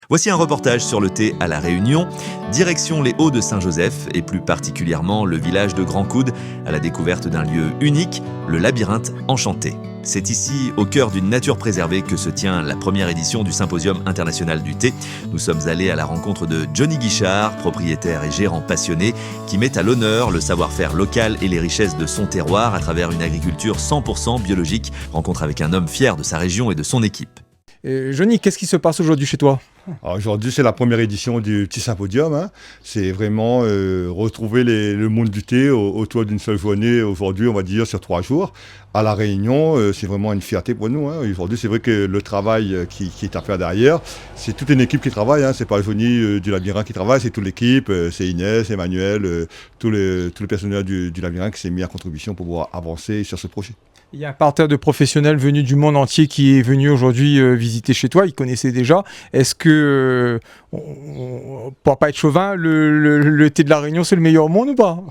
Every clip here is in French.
Voici un reportage sur le thé à La Réunion, direction les Hauts de Saint-Joseph et plus particulièrement le village de Grand Coude à la découverte d'un lieu unique, le labyrinthe enchanté. C'est ici, au cœur d'une nature préservée, que se tient la première édition du Symposium international du thé. Nous sommes allés à la rencontre de Johnny Guichard, propriétaire et gérant passionné, qui met à l'honneur le savoir-faire local et les richesses de son terroir à travers une agriculture 100% biologique. Rencontre avec un homme fier de sa région et de son équipe. Johnny, qu'est-ce qui se passe aujourd'hui chez toi ? Alors aujourd'hui, c'est la première édition du petit symposium. C'est vraiment retrouver le monde du thé autour d'une seule journée, aujourd'hui, on va dire, sur 3 jours. À La Réunion, c'est vraiment une fierté pour nous. Aujourd'hui, c'est vrai que le travail qui est à faire derrière, c'est toute une équipe qui travaille. C'est pas Johnny du labyrinthe qui travaille, c'est toute l'équipe. C'est Inès, Emmanuel, tout le personnel du labyrinthe qui s'est mis à contribution pour pouvoir avancer sur ce projet. Il y a un parterre de professionnels venus du monde entier qui est venu aujourd'hui visiter chez toi. Ils connaissaient déjà. Est-ce que, on ne pourra pas être chauvin, le thé de La Réunion, c'est le meilleur au monde ou pas ?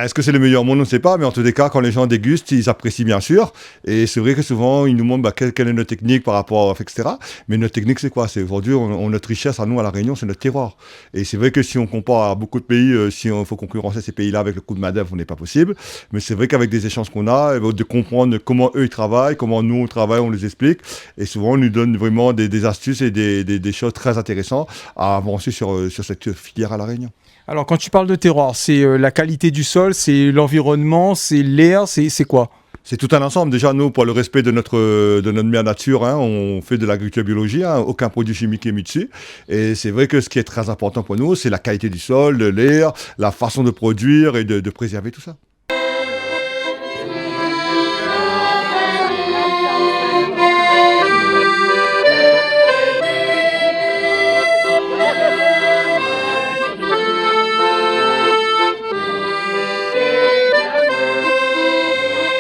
Est-ce que c'est le meilleur monde? On ne sait pas, mais en tous les cas, quand les gens dégustent, ils apprécient bien sûr. Et c'est vrai que souvent, ils nous demandent quelle est notre technique par rapport à etc. Mais notre technique, c'est quoi? C'est aujourd'hui, notre richesse à nous, à La Réunion, c'est notre terroir. Et c'est vrai que si on compare à beaucoup de pays, si on faut concurrencer ces pays-là avec le coût de main-d'œuvre, on n'est pas possible. Mais c'est vrai qu'avec des échanges qu'on a, de comprendre comment eux ils travaillent, comment nous on travaille, on les explique. Et souvent, on nous donne vraiment des astuces et des choses très intéressantes à avancer sur cette filière à La Réunion. Alors, quand tu parles de terroir, c'est la qualité du sol, c'est l'environnement, c'est l'air, c'est quoi ? C'est tout un ensemble. Déjà, nous, pour le respect de notre mère nature, on fait de l'agriculture biologique, aucun produit chimique est mis dessus. Et c'est vrai que ce qui est très important pour nous, c'est la qualité du sol, de l'air, la façon de produire et de préserver tout ça.